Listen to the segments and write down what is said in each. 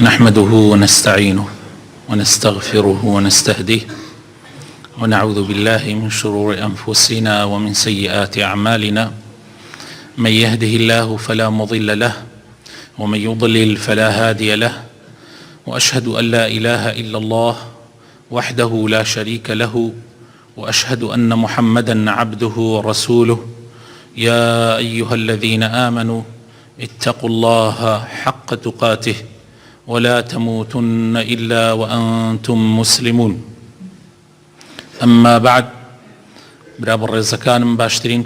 نحمده ونستعينه ونستغفره ونستهديه ونعوذ بالله من شرور أنفسنا ومن سيئات أعمالنا. من يهده الله فلا مضل له ومن يضلل فلا هادي له، وأشهد أن لا إله إلا الله وحده لا شريك له، وأشهد أن محمدا عبده ورسوله. يا أيها الذين آمنوا اتقوا الله حق تقاته ولا تموتن إلا وأنتم مسلمون. أما بعد، برابر الرزقان باشترين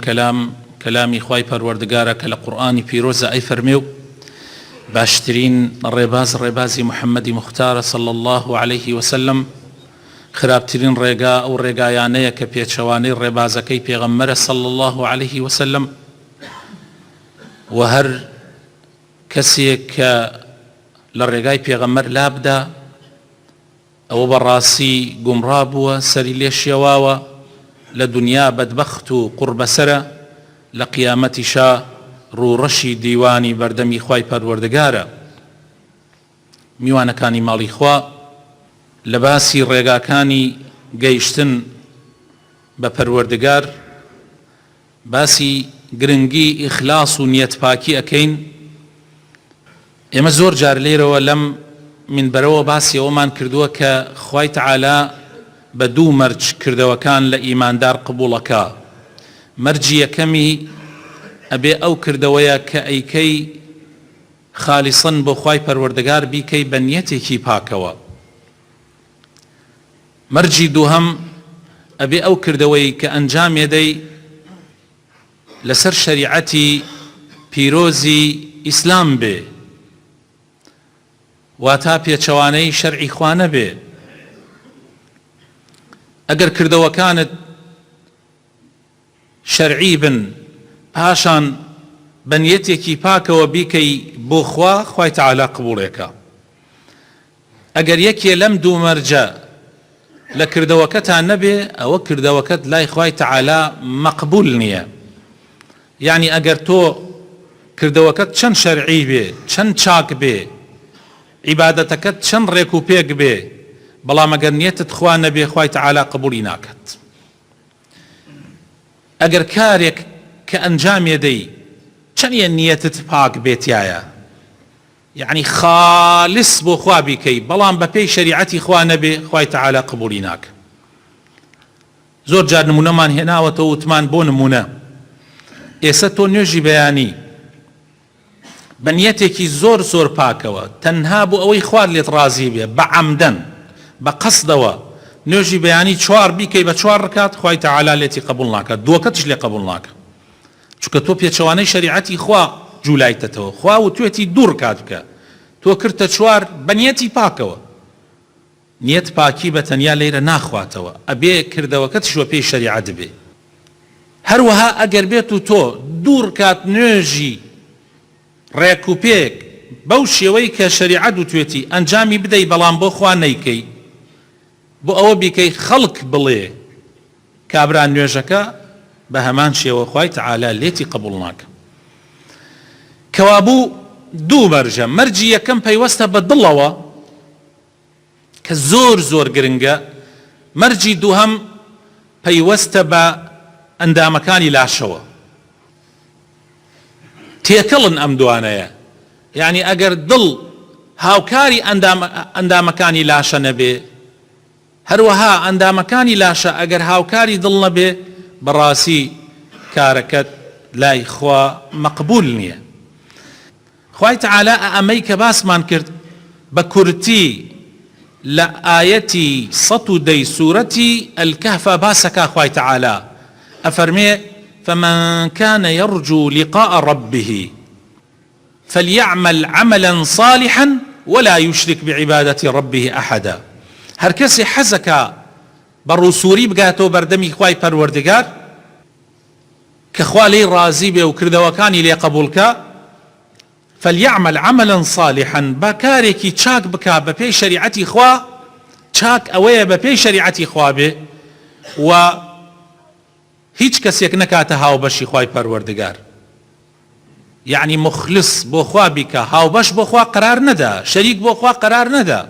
كلامي خواي پروردگارك لقرآن پیروز أي فرميو باشترين الربازي محمد مختار صلى الله عليه وسلم خرابترين ريقا أو ريقايانية كبيتشواني الربازكي پیغمبر صلى الله عليه وسلم، وهر كسيك للرقاي پیغمبر لابدا او براسي قمرابوا سري ليشيواوا لدنيا بدبخت قرب سرا لقيامتي شا رو رشي ديواني بردمي خواي پروردگارا. میوانەکانی ماڵی خوا لەباسی ڕێگاکانی گەیشتن بە پەروەردگار باسی گرنگی ئیخلاس و نیەتپاکی ئەکەین. ئێمە زۆر جار لێرەوە لەم منبەرەوە باسی ئەومان کردووە کە خوای تەعالا بە دوو مەرج کردەوەکان لە ئیماندار قبوڵەکە. مەرجی یەکەمی ئەبێ ئەو کردەوەیە کە ئەیکەی خالیسن بۆ خوای پەروەردگار بیکەی بە نیەتێکی پاکەوە. مەرجی دووهەم ئەبێ ئەو کردەوەی کە ئەنجامێدەی لەسەر شەریعەتی پیرۆزی ئیسلام بێ، واتا پێچەوانەی شەرعی خوا نەبێ. ئەگەر کردەوەکانت شەرعی بن پاشان بە نیەتێکی پاکەوە بیکەی بۆ خوا، خوای تەعالا قبوڵێکە. ئەگەر یەکێ لەم دوو مەرجە لە کردەوەکەتان نەبێ، ئەوە کردەوەکەت لای خوای تەعالا مەقبول نییە. یعنی ئەگەر تۆ کردەوەکەت چەند شەرعی بێ، چەند چاک بێ، عیبادەتەکەت چەند ڕێک و پێک بێ، بەڵام ئەگەر نیەتت خوا نەبێ، خوای تەعالا قبوڵی ناکات. ئەگەر کارێک کە ئەنجامێدەی چەندە نیەتت پاک بێتایە، یعنی خالص بۆ خوا بیکەی، بەڵام بە پێی شەریعەتی خوا نەبێ، خوای تەعالا قبوڵی ناکە. زۆر جار نمونەمان هێناوەتەوە، وتمان بۆ نمونە ئێستا تۆ نوێژی بەیانی بە نیەتێکی زۆر زۆر پاکەوە، تەنها بۆ ئەوەی خوار لێت ڕازی بێ، بە عەمدەن بە قەسدەوە نوێژی بەیانی چوار بیکەی بە چوار ڕکات، خوای تەعالا لێتی قبوڵ ناکات، دووەکەتش لێ قبوڵ ناکە. چونکە تۆ پێچەوانەی شەریعەتی خوا جوولایتەتەوە. خوا و توێتی دوو ڕکات بکە، تۆ کردتە چوار بە نیەتی پاکەوە. نیەت پاکی بە تەنیا لێرە ناخواتەوە، ئەبێ کردەوەکەتش وە پێی شەریعەت بێ. هەروەها ئەگەر بێت و تۆ دوو ڕکات نوێژی ڕێک و پێک بەو شێوەی کە شەریعەت و توێتی ئەنجامی بدەی، بەڵام بۆ خوا نەیکەی، بۆ ئەوە بیکەی خەڵک بڵێ کابرا نوێژەکە، بە هەمان شێوە خوای تەعالا لێتی قبوڵ ناکە. کەوابوو دوو مەرجە. مەرجی یەکەم پەیوەستە بە دڵەوە کە زۆر زۆر گرنگە. مەرجی دووهەم پەیوەستە بە ئەندامەکانی لاشەوە. تێکەڵن ئەم دوانەیە، یعنی ئەگەر دڵ هاوکاری ئەندامەکانی لاشە نەبێ، هەروەها ئەندامەکانی لاشە ئەگەر هاوکاری دڵ نەبێ، بەڕاستی کارەکەت لای خوا مەقبول نییە. خوای تەعالا ئەمەی کە باسمان کرد بە کورتی لە ئایەتی 110 سوورەتی الکەهف باسەکە. خوای تەعالا ئەفەرمێ: فمن كان يرجو لقاء ربه فليعمل عملا صالحا ولا يشرك بعبادة ربه أحدا. هەر کەسێ حەزەکە بەڕووسووری بگاتەوە بەردەمی خوای پەروەردگار کە خوا لێی ڕازی بێ و کردەوەکانی لێ قبوڵکە، فليعمل عملا صالحا، با کارێکی چاک بکا بە پێی شەریعەتی خوا. چاک ئەوەیە بە پێی شەریعەتی خوا بێ و هیچ کەسێک نەکاتە هاوبەشی خوای پەروەردگار. يعني مخلص بۆ خوا بیکە، هاوبەش بۆ خوا قرار نەدا، شەریک بۆ خوا قرار نەدا.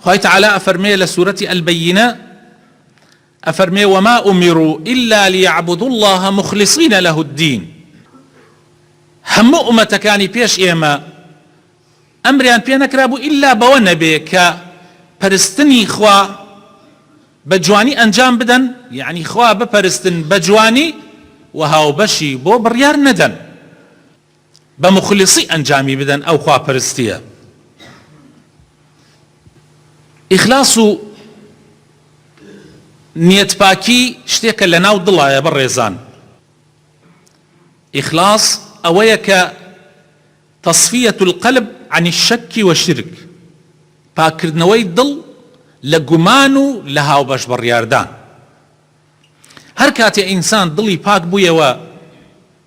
خوای تعالی ئەفەرمێ لە سوورەتی ئەلبەیینە، ئەفەرمێ وما أمروا إلا ليعبدوا الله مخلصين له الدين. هەموو ئومەتەکانی پێش ئێمە ئەمریان پێ نەکرابوو ئیلا بەوە نەبێ کە پەرستنی خوا بە جوانی ئەنجام بدەن، یعنی خوا بپەرستن بە جوانی و هاوبەشی بۆ بڕیار نەدەن، بە مخلصی ئەنجامی بدەن ئەو خوا پەرستیە. ئیخلاس و نیەتپاکی شتێکە لە ناو دڵایە بەڕێزان. ئیخلاس ئەوەیە کە تصفية القلب عن الشك والشرك، پاکردنەوەی دڵ لە گومان و لە هاوبەش بڕیاردان. هەر کاتێ ئینسان دڵی پاک بوویەوە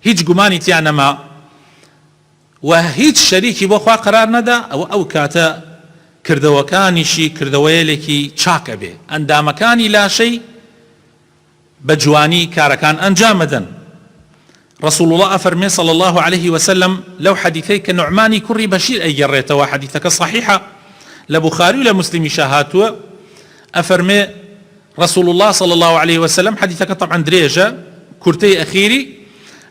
هیچ گومانی تیان نەما و هیچ شەریکی بۆ خوا قرار نەدا، ئەو کاتە کردەوەکانیشی کردەوەیەکی چاکە بێ، ئەندامەکانی لاشەی بە جوانی کارەکان ئەنجام بدەن. رسول الله أفرمي صلى الله عليه وسلم لو حديثي كنعماني كري بشير أي جريته حديثك صحيحة لبخاري ولمسلم شاهاتوا. أفرمي رسول الله صلى الله عليه وسلم حديثك طبعا دريجة كرتي أخيري،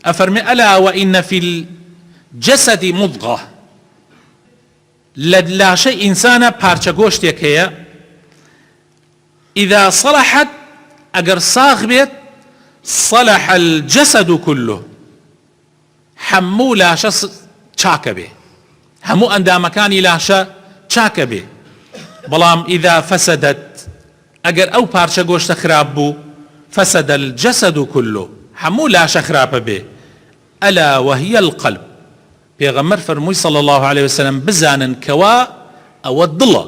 أفرمي ألا وإن في الجسد مضغة، لا شيء إنسانا بارچە گۆشتێک هەیە إذا صلحت أجر ساغ بيت صلح الجسد كله، هەموو لاشە چاکە بێ، هەموو ئەندامەکانی لاشە چاکە بێ. بەڵام إذا فسدت ئەگەر ئەو پارچە گۆشتە خراپ بوو فسد الجسد كله، هەموو لاشە خراپە بێ. ألا وهي القلب، پێغەمبەر فەرمووی صلى الله عليه وسلم بزانن کەوا ئەوە دڵە.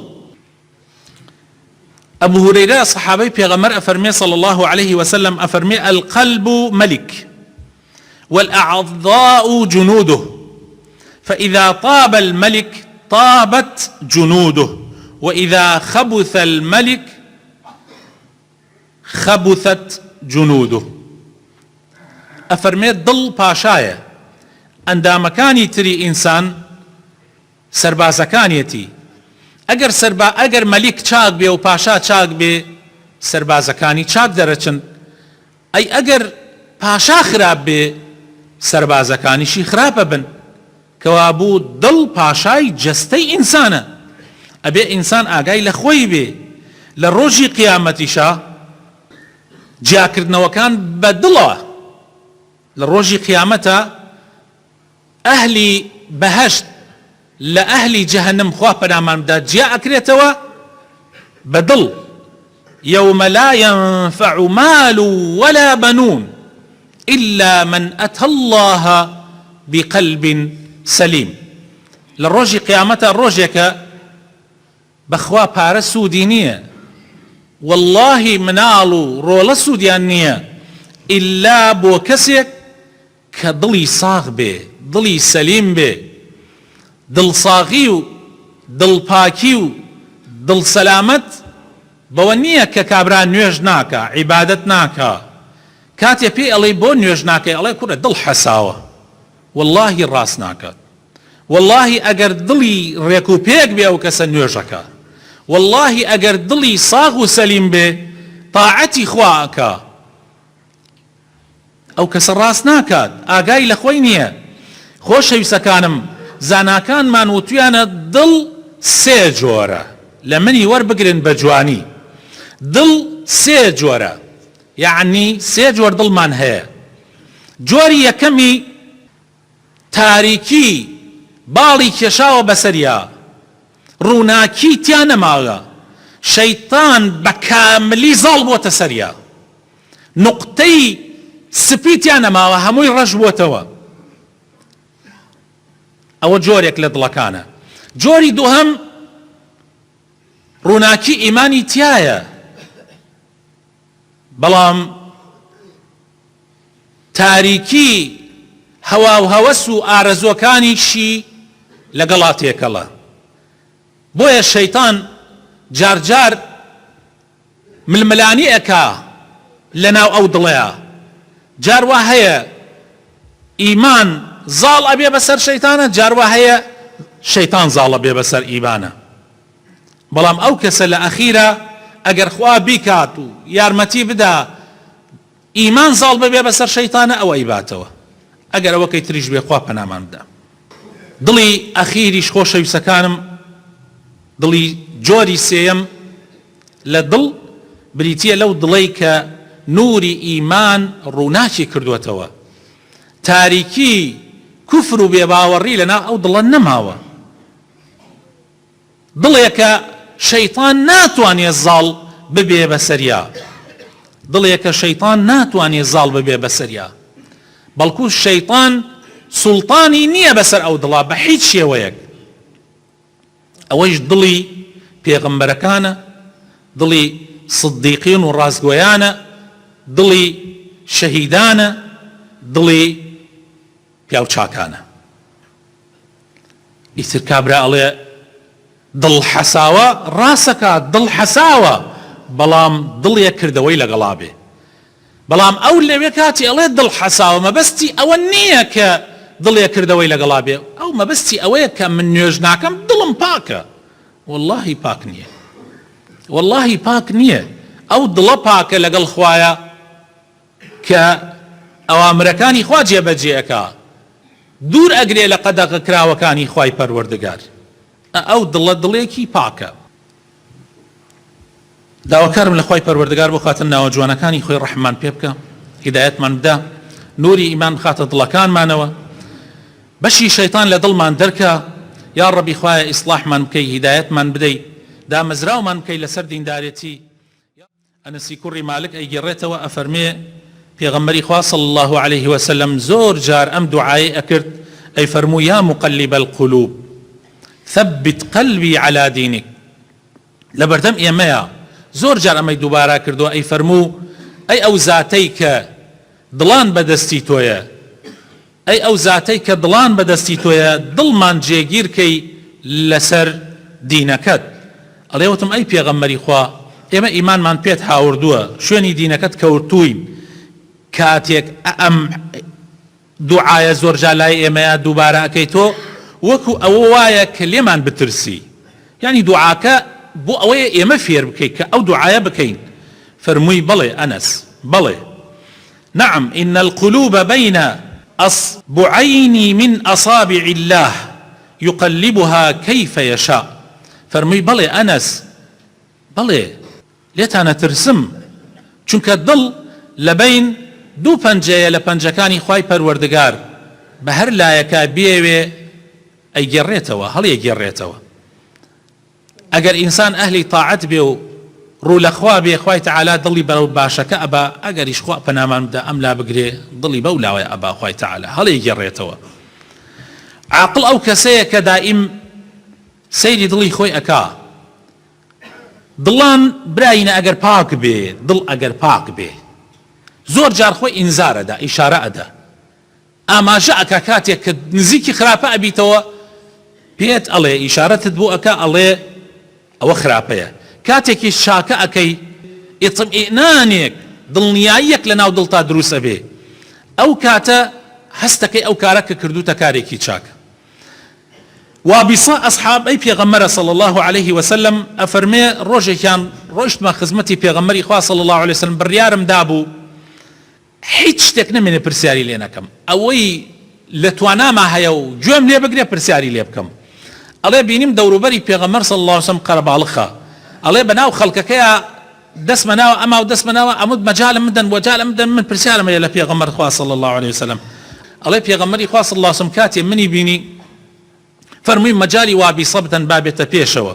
أبو هريرة صحابي بيغمر أفرمي صلى الله عليه وسلم أفرمي القلب ملك والأعضاء جنوده، فإذا طاب الملك طابت جنوده، وإذا خبث الملك خبثت جنوده. أفرمي ضل باشايا ئەندامەکانی تری ئینسان سەربازەکانیەتی، ئەگەر مەلیک چاک بێ و پاشا چاک بێ سەربازەکانی چاک دەرەچن، ئەی ئەگەر پاشا خراپ بێ سەربازەکانیشی خراپە بن، کەوا بوو دڵ پاشای جەستەی ئینسانە. ئەبێ ئینسان ئاگای لە خۆی بێ لە ڕۆژی قیامەتیشا جیاکردنەوەکان بە دڵە. لە ڕۆژی قیامەتە ئەهلی بەهەشت لە ئەهلی جەهەنەم خوا پەنامان بدات جیا ئەکرێتەوە بە دڵ. يوم لا ينفع مال ولا بنون إلا من أتى الله بقلب سليم. للروج قيامته الروجك بخوا بارە سوودی نییە، والله مناڵ و ڕۆڵە سوودیان نییە ئللا بۆ کەسێک کە دڵی ساغ بێ، دڵی سەلیم بێ. دڵساغی و دڵپاکی و دڵ سەلامەت بەوە نییە کە کابرا نوێژ ناکە، عیبادەت ناکە، کاتێ پێی ئەڵێ بۆ نوێژ ناکەی ئەڵێ کوڕە دڵ حەساوە، واللهی ڕاست ناکات. واللهی ئەگەر دڵی ڕێک و پێک بێ ئەو کەسە نوێژەکە، واللهی ئەگەر دڵی ساغ و سەلیم بێ تاعەتی خوا ئەکا، ئەو کەسە ڕاست ناکات، ئاگای لە خۆی نییە. خۆشەویستەکانم، زاناکانمان وتویانە دڵ سێ جۆرە، لە منی وەربگرن بە جوانی. دڵ سێ جۆرە، یعنی سێ جۆر دڵمان هەیە. جۆری یەکەمی تاریکی باڵی کێشاوە بەسەریا، ڕووناکی تیان نەماوە، شەیتان بە کاملی زاڵ بۆتە سەریا، نوقتەی سپی تیان نەماوە، هەمووی ڕەش بووتەوە. ئەوە جۆرێک لە دڵەکانە. جۆری دووهەم ڕووناکی ئیمانی تایە، بەڵام تاریکی هەوا و هەوەس و ئارەزوەکانیشی لەگەڵا تێکەڵە. بۆیە شەیتان جارجار ململانی ئەکا لە ناو ئەو دڵەیە. جار وا هەیە ئیمان زاڵ ئەبێ بەسەر شەیتانە، جاروا هەیە شەیتان زاڵە بێ بەسەر ئیمانە. بەڵام ئەو کەسە لە ئەخیرە ئەگەر خوا بیکات و یارمەتی بدا ئیمان زاڵ ببێ بەسەر شەیتانە، ئەوە ئیباتەوە. ئەگەر ئەوەکەی تریش بێ خوا پەنامان بدا. دڵی ئەخیریش خۆشەویستەکانم، دڵی جۆری سێیەم لە دڵ بریتیە لەو دڵەی کە نوری ئیمان ڕووناکی کردوێتەوە، تاریکی کوفر و بێباوەڕی لەناو ئەو دڵە نەماوە. دڵێکە شەیطان ناتوانێت زاڵ ببێ بەسەریا، دڵێکە شەیطان ناتوانێت زاڵ ببێ بەسەریا، بەڵکو شەیطان سوڵتانی نییە بەسەر ئەو دڵە بە هیچ شێوەیەک. ئەوەش دڵی پێغەمبەرەکانە، دڵی سدیقین و ڕاستگۆیانە، دڵی شەهیدانە، دڵی پیاو چاکانە. ئیتر کابرا ئەڵێ دڵ حەساوە، ڕاستەکات دڵ حەساوە، بەڵام دڵیە کردەوەی لەگەڵا بێ. بەڵام ئەو لەوێ کاتی ئەڵێ دڵ حەساوە، مەبەستی ئەوە نییە کە دڵیە کردەوەی لەگەڵا بێ، ئەو مەبەستی ئەوەیە کە من نوێژ ناکەم دڵم پاکە. واللهی پاک نییە، واللهی پاک نییە. ئەو دڵە پاکە لەگەڵ خوایە کە ئەوامرەکانی خوا جێبەجێەکە، دوور ئەگرێ لە قەدەغە کراوەکانی خوای پەروەردگار. ئەو دڵە دڵێکی پاکە. داواکارم لە خوای پەروەردگار بۆ خاتن ناوە جوانەکانی خۆی ڕەحمان پێ بکە، هیدایەتمان بدە، نوری ئیمان بخاتە دڵەکانمانەوە، بەشی شەیطان لە دڵمان دەرکە. یا ڕەبی خوایە ئیسلاحمان بکەی، هیدایەتمان بدەی، دامەزراومان بکەی لەسەر دیندارێتی. ئەنەسی کوڕی مالک ئەیگەڕێتەوە ئەفەرمێ پێغەمبەری خوا صلی الله عليه وسلم زۆر جار ئەم دوعایە ئەکرد، ئەیفەرموو یا مقلب القلوب ثبت قلبي على دينك. لەبەردەم ئێمەیە زۆر جار ئەمەی دووبارە کردووە، ئەیفەرموو ئەی ئەو زاتەی کە دڵان بەدەستی تۆیە، ئەی ئەو زاتەی کە دڵان بەدەستی تۆیە، دڵمان جێگیرکەی لەسەر دینەکەت. ئەڵێوتم ئەی پێغەمبەری خوا، ئێمە ئیمانمان پێت هاوردووە، شوێنی دینەکەت کەوتووین، کاتێک ئەم دوعایە زۆر جار لای ئێمەیە دووبارە ئەکەی تۆ وەکو ئەوە وایە کە لێمان بترسی، یعنی دوعاکە بۆ ئەوەیە ئێمە فێر بکەیت کە ئەو دوعایە بکەین. فەرمووی بەڵێ ئەنەس، بەڵێ نعم إن القلوب بين أصبعين من أصابع الله يقلبها كيف يشاء. فەرمووی بەڵێ ئەنەس، بەڵێ لێتانە ترسم، چونکە دڵ لەبین دوو پەنجەیە لە پەنجەکانی خوای پەروەردگار، بە هەر لایەکە بێوێ ئەیگەڕێتەوە، هەڵیەگەڕێتەوە. ئەگەر ئینسان ئەهلی تاعەت بێ و ڕوو لە خوا بێ، خوای تەعالا دڵی بەرەو باشەکە ئەبا، ئەگەریش خوا پەنامان بدە ئەم لا بگرێ دڵی بەو لاوەیە ئەبا، خوای تەعالا هەڵیەگەڕێتەوە. عاقڵ ئەو کەسەیە کە دائیم سەیری دڵی خۆی ئەکا. دڵان براینە ئەگەر پاک بێ، دڵ ئەگەر پاک بێ زۆر جار خۆی ئینزار ئەدا، ئیشارە ئەدا، ئاماژە ئەکا کاتێک کە نزیکی خراپە ئەبیتەوە پێت ئەڵێ، ئیشارەتت بۆ ئەکا ئەڵێ ئەوە خراپەیە. کاتێکی شاکە ئەەکەی ئیطمئینانێک دڵنیاییەک لە ناو دڵتا دروست ئەبێ، ئەو کاتە هەستەکەی ئەو کارە کە کردوتە کارێکی چاکە. وابیسا ئەصحابەی پێغەمبەرە صلی الله عليه وسلم ئەفەرمێ ڕۆژێکیان ڕۆیشتمە خزمەتی پێغەمبەری خوا صلی الله عليه وسلم، بڕیارم دابوو هیچ شتێک نەمێنێ پرسیاری لێ نەکەم، ئەوەی لە تواناما هەیە و گوێم لێ بگرێ پرسیاری لێ بکەم. ئەڵێ بینیم دەوروبەری پێغەمبەر صلی الله عليه وسلم قەرەباڵغە، ئەڵێ بەناو خەڵکەکەیە دەستمە ناوە ئەما و دەستمە ناوە ئەمود مەجالم بدەن وەجالم بدەن، من پرسیارم هەیە لە پێغەمبەر خوا صلی الله عليه وسلم. ئەڵێ پێغەمبەری خوا صلی الله عليه وسلم کاتێ منی بینی فەرمووی مەجالی وابیسە بدەن بابێتە پێشەوە.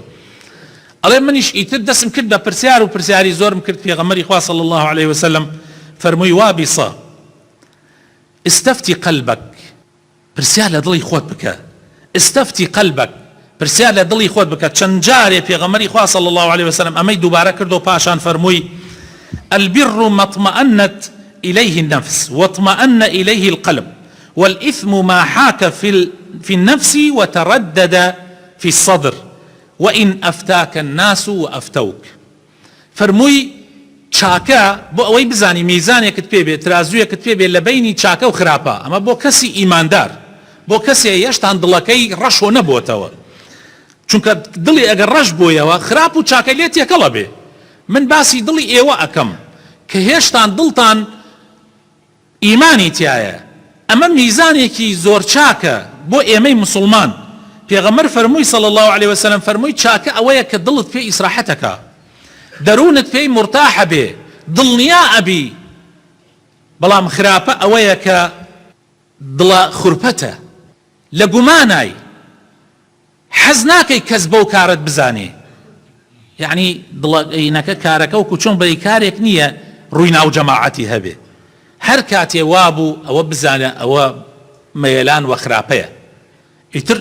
ئەڵێ منیش ئیتر دەستم کرد بە پرسیار و پرسیاری زۆرم کرد پێغەمبەری خوا صلی الله عليه وسلم. فەرمووی وابیسە استفتي قلبك، پرسیار لە دڵی خۆت بکە، استفتي قلبك، پرسیار لە دڵی خۆت بکە. چەند جارێ پێغەمبەری خوا صلی الله عليه وسلم ئەمەی دووبارە کردو پاشان فەرمووی البر ما اطمأنت إليه النفس واطمأن إليه القلب والإثم ما حاك في النفس وتردد في الصدر وإن أفتاك الناس وأفتوك. فەرمووی چاکە بۆ ئەوەی بزانی میزانێکت پێ بێت ترازوویەکت پێ بێت لە بینی چاکە و خراپە ئەمە بۆ کەسی ئیماندار بۆ کەسێ هێشتان دڵەکەی ڕەشۆ نەبووتەوە چونکە دڵی ئەگەر ڕەش بۆیەوە خراپ و چاکە لێت یەکەڵە بێ من باسی دڵی ئێوە ئەەکەم کە هێشتان دڵتان ئیمانی تایە ئەمە میزانێکی زۆر چاکە بۆ ئێمەی مسلمان پێغەمبەر فەرمووی صلی الله عليه وسلم فەرمووی چاکە ئەوەیە کە دڵت پێی ئیسراحەتەکە دەروونت پێی مرتاحە بێ دڵنیا ئەبی بەڵام خراپە ئەوەیە کە دڵە خورپەتە لە گومانای حەز ناکەی کەس بەو کارت بزانێ یعنی دڵەکە کارەکە و کوچۆن بەی کارێک نییە ڕووی ناو جەماعەتی هەبێ هەر کاتێ وابوو ئەوە بزانە ئەوە مەیلان وە خراپەیە ئیتر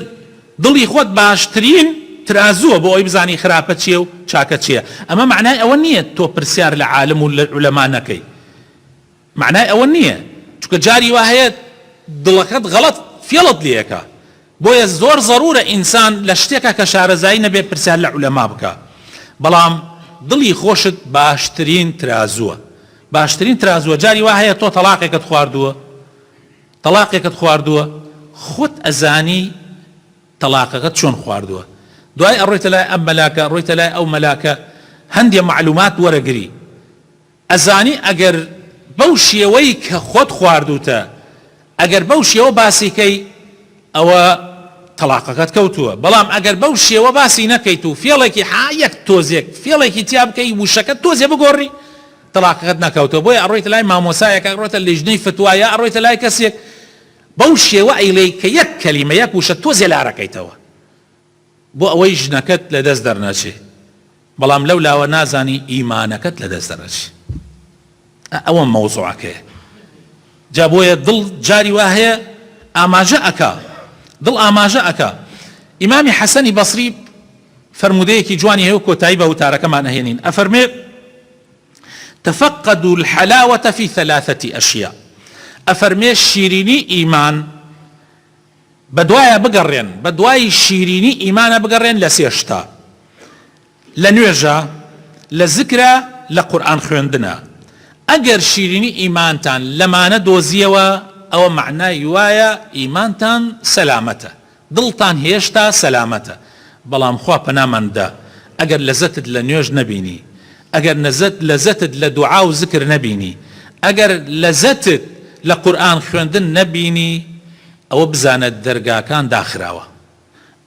دڵی خۆت باشترین ترازووە بۆ ئەوی بزانی خراپە چییە و چاکە چییە ئەمە معنای ئەوە نییە تۆ پرسیار لە عالم و لە عولەما نەکەی معنای ئەوە نییە چونکە جاری وا هەیە دڵەکەت غەڵەت فێڵت لێەکە بۆیە زۆر ضرورە ئینسان لە شتێکە کە شارەزایی نەبێ پرسیار لە عولەما بکە بەڵام دڵی خۆشت باشترین ترازووە باشترین ترازووە جاری وا هەیە تۆ تەلاقێکت خواردووە خۆت ئەزانی تەلاقەکەت چۆن خواردووە دوای ئەڕۆیتە لای ئەم مەلاکە ڕۆیتە لای ئەو مەلاکە هەندێ معلومات وەرەگری ئەزانی ئەگەر بەو شێوەی کە خۆت خواردوتە ئەگەر بەو شێوە باسیکەی ئەوە تەلاقەکەت کەوتووە بەڵام ئەگەر بەو شێوە باسی نەکەیت و فێڵێکی یەک تۆزێک فێڵێکی تیا بکەی وشەکەت تۆزێ بگۆڕی تەلاقەکەت نەکەوتەوە بۆیە ئەڕۆیتە لای مامۆسایەکە ئەڕۆیتە لیژنەی فتوایە ئەڕۆیتە لای کەسێک بەو شێوە ئەیڵێی کە یەک کەلیمە یەک وشە تۆزێ لارەکەیتەوە بۆ ئەوەی ژنەکەت لەدەست دەرنەچێ بەڵام لەو لاوە نازانی ئیمانەکەت لەدەست دەرنەچێ ئەوە مەوزوعەکەیە جا بۆیە دڵ جاری وا هەیە ئاماژە ئەکا دڵ ئاماژە ئەکا ئیمامی حەسەنی بەسری فەرمودەیەکی جوانی هەیە و کۆتایی بە وتارەکەمان ئەهێنین ئەفەرمێ تفقدوا الحلاوة في 3 أشياء ئەفەرمێ شیرینی ئیمان بەدوایە بگەڕێن بەدوای شیرینی ئیمانە بگەڕێن لە 3 شتا لە نوێژە لە زیکرە لە قورئان خوێندنە ئەگەر شیرینی ئیمانتان لەمانە دۆزیەوە ئەوە معنای وایە ئیمانتان سەلامەتە دڵتان هێشتا سەلامەتە بەڵام خوا پەناماندا ئەگەر لەزەتت لە نوێژ نەبینی ئەگەر لەزەتت لە دوعا و زیکر نەبینی ئەگەر لەزەتت لە قورئان خوێندن نەبینی ئەوە بزانە دەرگاکان داخراوە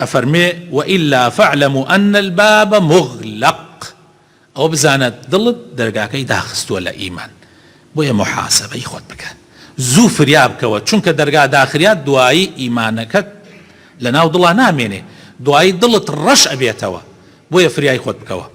ئەفەرمێ وئیلا فاعلموا أن الباب مغلق ئەوە بزانە دڵت دەرگاکەی داخستووە لە ئیمان بۆیە محاسبەی خۆت بکە زوو فریا بکەوە چونکە دەرگا داخرات دوایی ئیمانەکەت لە ناو دڵا نامێنێ دوایی دڵت ڕەش ئەبێتەوە بۆیە فریای خۆت بکەوە